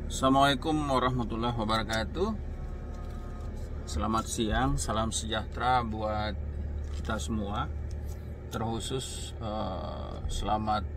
Assalamualaikum warahmatullahi wabarakatuh. Selamat siang, salam sejahtera buat kita semua. Terkhusus selamat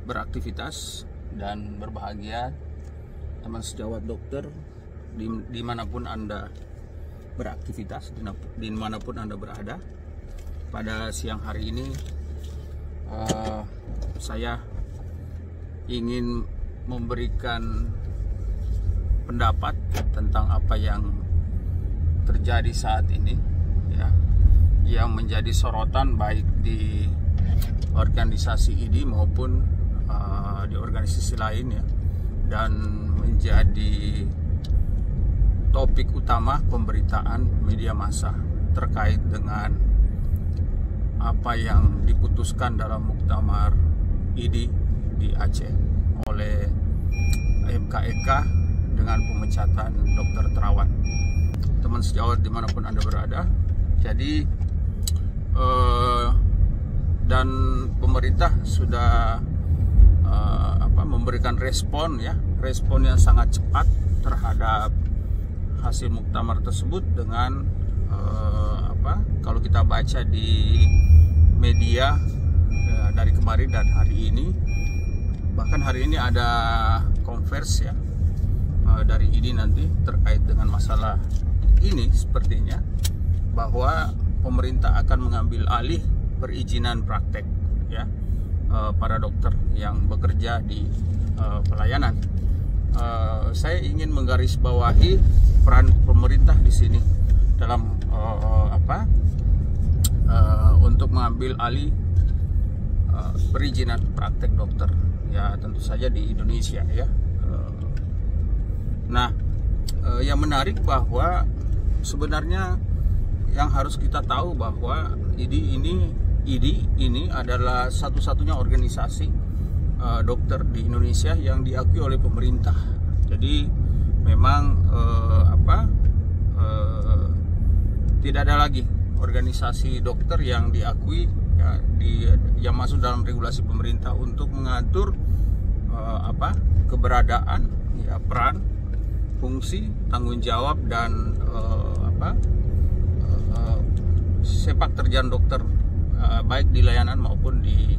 beraktivitas dan berbahagia teman sejawat dokter dimanapun Anda beraktivitas, dimanapun Anda berada. Pada siang hari ini saya ingin memberikan pendapat tentang apa yang terjadi saat ini, ya, yang menjadi sorotan baik di organisasi ID maupun di organisasi lain, ya, dan menjadi topik utama pemberitaan media massa terkait dengan apa yang diputuskan dalam muktamar ID di Aceh oleh MKEK dengan pemecatan Dr. Terawan. Teman sejawat dimanapun Anda berada. Jadi dan pemerintah sudah memberikan respon yang sangat cepat terhadap hasil muktamar tersebut dengan kalau kita baca di media dari kemarin dan hari ini, bahkan hari ini ada konversi dari ini nanti terkait dengan masalah ini, sepertinya bahwa pemerintah akan mengambil alih perizinan praktek, ya, para dokter yang bekerja di pelayanan. Saya ingin menggarisbawahi peran pemerintah di sini dalam untuk mengambil alih perizinan praktek dokter, ya, tentu saja di Indonesia, ya. Nah, yang menarik bahwa sebenarnya yang harus kita tahu bahwa ID ini adalah satu-satunya organisasi dokter di Indonesia yang diakui oleh pemerintah. Jadi memang tidak ada lagi organisasi dokter yang diakui, ya, yang masuk dalam regulasi pemerintah untuk mengatur keberadaan, ya, peran, fungsi, tanggung jawab dan sepak terjang dokter baik di layanan maupun di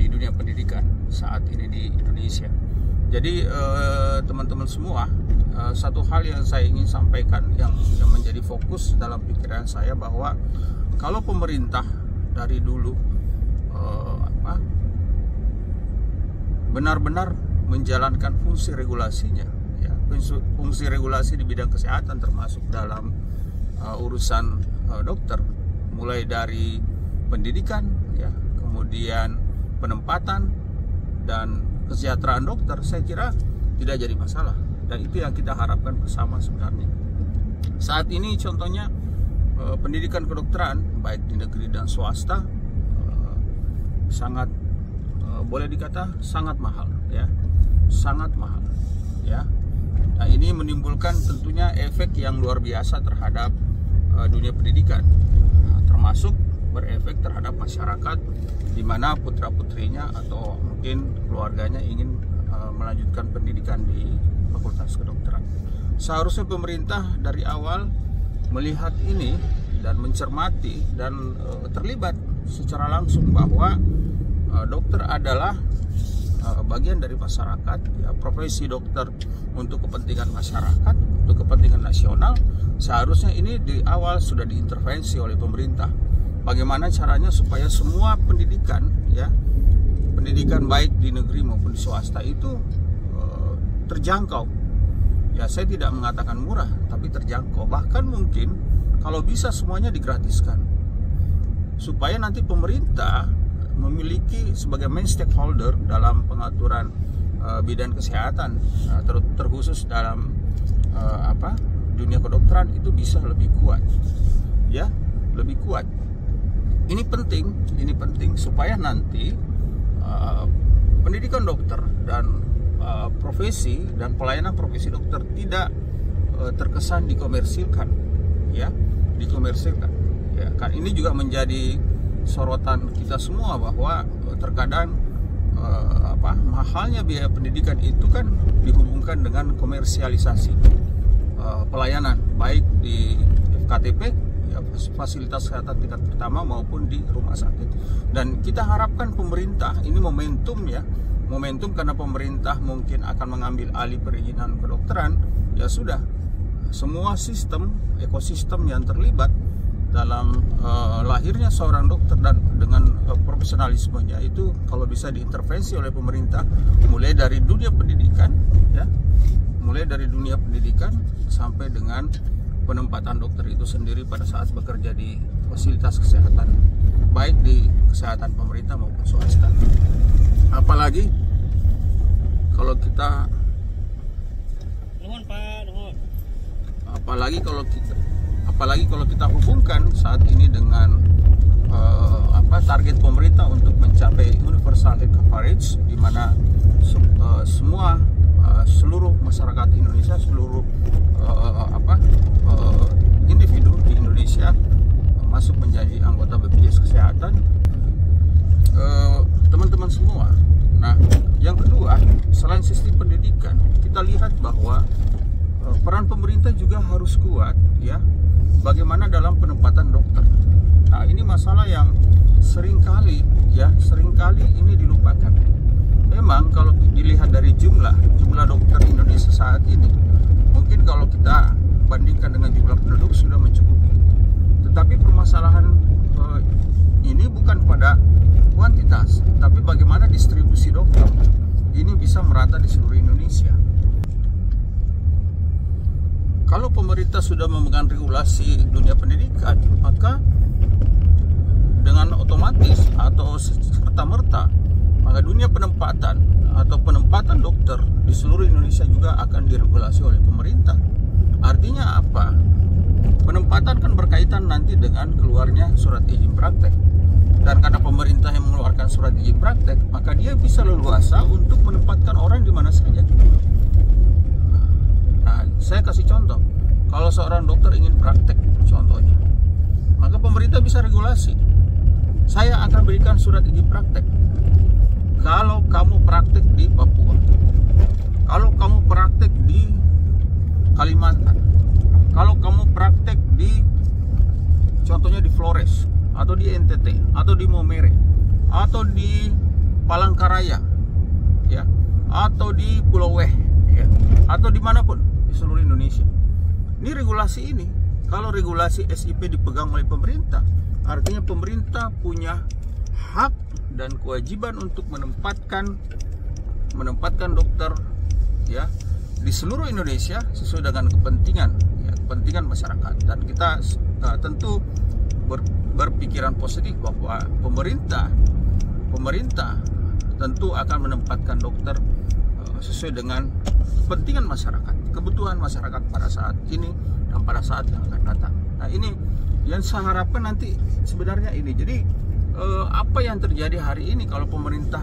dunia pendidikan saat ini di Indonesia. Jadi teman-teman semua, satu hal yang saya ingin sampaikan yang menjadi fokus dalam pikiran saya bahwa kalau pemerintah dari dulu benar-benar menjalankan fungsi regulasinya, ya, fungsi regulasi di bidang kesehatan termasuk dalam urusan dokter, mulai dari pendidikan, ya, kemudian penempatan dan kesejahteraan dokter, saya kira tidak jadi masalah, dan itu yang kita harapkan bersama sebenarnya. Saat ini contohnya pendidikan kedokteran baik di negeri dan swasta sangat boleh dikata sangat mahal, ya, sangat mahal, ya. Nah, ini menimbulkan tentunya efek yang luar biasa terhadap dunia pendidikan, termasuk berefek terhadap masyarakat di mana putra-putrinya atau mungkin keluarganya ingin melanjutkan pendidikan di Fakultas Kedokteran. Seharusnya pemerintah dari awal melihat ini dan mencermati dan terlibat secara langsung bahwa dokter adalah bagian dari masyarakat, ya, profesi dokter untuk kepentingan masyarakat, untuk kepentingan nasional. Seharusnya ini di awal sudah diintervensi oleh pemerintah. Bagaimana caranya supaya semua pendidikan, ya, pendidikan baik di negeri maupun di swasta itu terjangkau. Ya, saya tidak mengatakan murah, tapi terjangkau. Bahkan mungkin kalau bisa semuanya digratiskan, supaya nanti pemerintah memiliki sebagai main stakeholder dalam pengaturan bidang kesehatan, terkhusus dalam dunia kedokteran itu bisa lebih kuat, ya, lebih kuat. Ini penting supaya nanti pendidikan dokter dan profesi dan pelayanan profesi dokter tidak terkesan dikomersilkan, ya, dikomersilkan, ya. Kan ini juga menjadi sorotan kita semua bahwa terkadang mahalnya biaya pendidikan itu kan dihubungkan dengan komersialisasi pelayanan baik di FKTP, ya, fasilitas kesehatan tingkat pertama, maupun di rumah sakit. Dan kita harapkan pemerintah ini momentum karena pemerintah mungkin akan mengambil alih perizinan kedokteran. Ya sudah, semua ekosistem yang terlibat dalam lahirnya seorang dokter dan dengan profesionalismenya itu kalau bisa diintervensi oleh pemerintah, mulai dari dunia pendidikan, ya, sampai dengan penempatan dokter itu sendiri pada saat bekerja di fasilitas kesehatan, baik di kesehatan pemerintah maupun swasta. Apalagi kalau kita hubungkan saat ini dengan target pemerintah untuk mencapai universal health coverage, di mana seluruh masyarakat Indonesia, seluruh individu di Indonesia masuk menjadi anggota BPJS Kesehatan, teman-teman semua. Nah, yang kedua, selain sistem pendidikan, kita lihat bahwa peran pemerintah juga harus kuat, ya. Bagaimana dalam penempatan dokter. Nah, ini masalah yang seringkali ini dilupakan. Memang kalau dilihat dari jumlah dokter Indonesia saat ini, mungkin kalau kita bandingkan dengan jumlah penduduk sudah mencukupi. Tetapi permasalahan ini bukan pada kuantitas, tapi bagaimana distribusi dokter ini bisa merata di seluruh Indonesia. Kalau pemerintah sudah memegang regulasi dunia pendidikan, maka dengan otomatis atau serta-merta, maka dunia penempatan dokter di seluruh Indonesia juga akan diregulasi oleh pemerintah. Artinya apa? Penempatan kan berkaitan nanti dengan keluarnya surat izin praktek. Dan karena pemerintah yang mengeluarkan surat izin praktek, maka dia bisa leluasa untuk menempatkan orang di mana saja. Nah, saya kasih contoh. Kalau seorang dokter ingin praktek, contohnya, maka pemerintah bisa regulasi. Saya akan berikan surat izin praktek kalau kamu praktek di Papua, kalau kamu praktek di Kalimantan, kalau kamu praktek di, contohnya di Flores, atau di NTT, atau di Momere, atau di Palangkaraya, ya, atau di Pulau Weh, ya, atau dimanapun di seluruh Indonesia. Ini regulasi ini, kalau regulasi SIP dipegang oleh pemerintah, artinya pemerintah punya hak dan kewajiban untuk menempatkan dokter, ya, di seluruh Indonesia sesuai dengan kepentingan masyarakat. Dan kita tentu berpikiran positif bahwa pemerintah tentu akan menempatkan dokter sesuai dengan kepentingan masyarakat, kebutuhan masyarakat pada saat ini dan pada saat yang akan datang. Nah, ini yang saya harapkan nanti sebenarnya ini. Jadi apa yang terjadi hari ini kalau pemerintah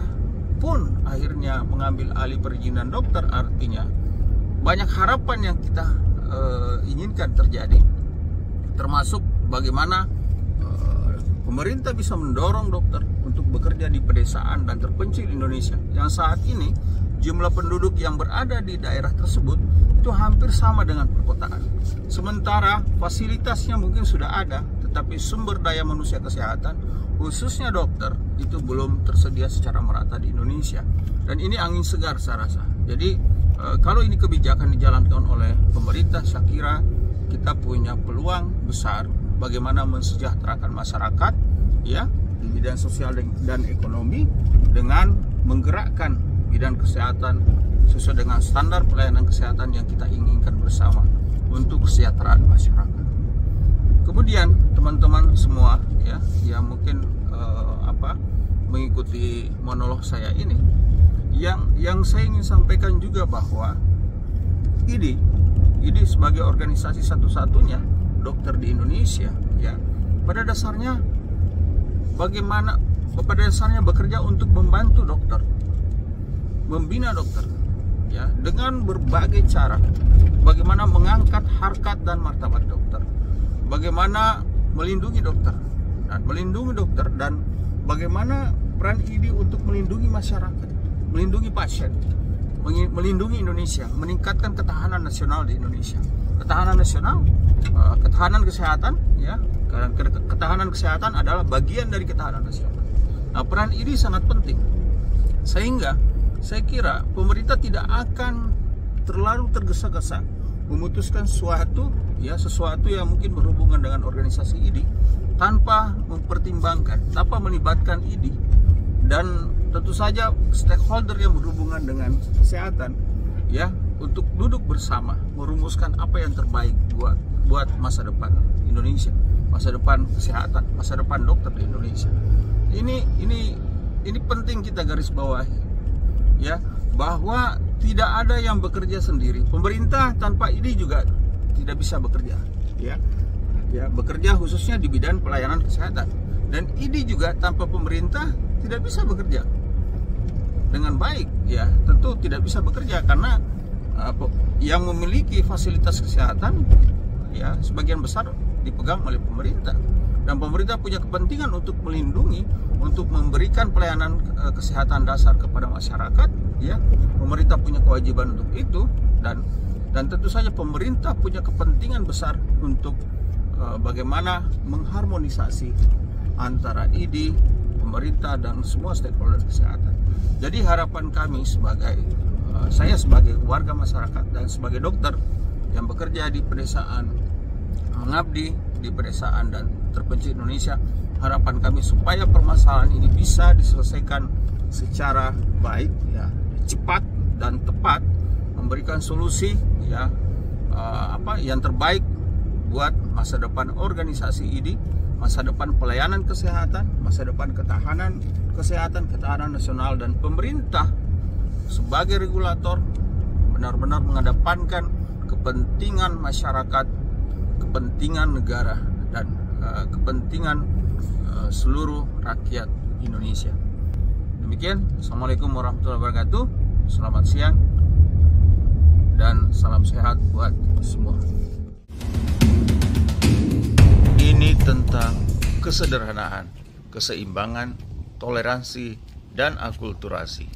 pun akhirnya mengambil alih perizinan dokter, artinya banyak harapan yang kita inginkan terjadi, termasuk bagaimana pemerintah bisa mendorong dokter untuk bekerja di pedesaan dan terpencil Indonesia yang saat ini jumlah penduduk yang berada di daerah tersebut itu hampir sama dengan perkotaan. Sementara fasilitasnya mungkin sudah ada, tetapi sumber daya manusia kesehatan, khususnya dokter, itu belum tersedia secara merata di Indonesia. Dan ini angin segar saya rasa. Jadi kalau ini kebijakan dijalankan oleh pemerintah, saya kira kita punya peluang besar bagaimana mensejahterakan masyarakat, ya, di bidang sosial dan ekonomi, dengan menggerakkan bidang kesehatan sesuai dengan standar pelayanan kesehatan yang kita inginkan bersama untuk kesejahteraan masyarakat. Kemudian teman-teman semua, ya, yang mungkin mengikuti monolog saya ini, yang saya ingin sampaikan juga bahwa IDI sebagai organisasi satu-satunya dokter di Indonesia, ya, pada dasarnya bekerja untuk membantu dokter, membina dokter, ya, dengan berbagai cara. Bagaimana mengangkat harkat dan martabat dokter, bagaimana melindungi dokter dan bagaimana peran IDI untuk melindungi masyarakat. melindungi pasien, melindungi Indonesia, meningkatkan ketahanan nasional di Indonesia. Ketahanan nasional, ketahanan kesehatan, ya, ketahanan kesehatan adalah bagian dari ketahanan nasional. Nah, peran ini sangat penting, sehingga saya kira pemerintah tidak akan terlalu tergesa-gesa memutuskan sesuatu yang mungkin berhubungan dengan organisasi ID tanpa mempertimbangkan, tanpa melibatkan ID dan tentu saja stakeholder yang berhubungan dengan kesehatan, ya, untuk duduk bersama merumuskan apa yang terbaik buat masa depan Indonesia, masa depan kesehatan, masa depan dokter di Indonesia. Ini penting kita garis bawahi, ya, bahwa tidak ada yang bekerja sendiri. Pemerintah tanpa ini juga tidak bisa bekerja, ya, bekerja khususnya di bidang pelayanan kesehatan. Dan ini juga tanpa pemerintah tidak bisa bekerja dengan baik, ya, tentu tidak bisa bekerja karena yang memiliki fasilitas kesehatan, ya, sebagian besar dipegang oleh pemerintah. Dan pemerintah punya kepentingan untuk melindungi, untuk memberikan pelayanan kesehatan dasar kepada masyarakat, ya. Pemerintah punya kewajiban untuk itu, dan tentu saja pemerintah punya kepentingan besar untuk bagaimana mengharmonisasi antara ID, pemerintah, dan semua stakeholder kesehatan. Jadi harapan kami saya sebagai warga masyarakat dan sebagai dokter yang bekerja di pedesaan, mengabdi di pedesaan dan terpencil Indonesia, harapan kami supaya permasalahan ini bisa diselesaikan secara baik, ya, cepat dan tepat, memberikan solusi, ya, yang terbaik buat masa depan organisasi ID, masa depan pelayanan kesehatan, masa depan ketahanan kesehatan, ketahanan nasional, dan pemerintah sebagai regulator benar-benar mengedepankan kepentingan masyarakat, kepentingan negara, dan kepentingan seluruh rakyat Indonesia. Demikian, Assalamualaikum warahmatullahi wabarakatuh. Selamat siang dan salam sehat buat semua. Ini tentang kesederhanaan, keseimbangan, toleransi, dan akulturasi.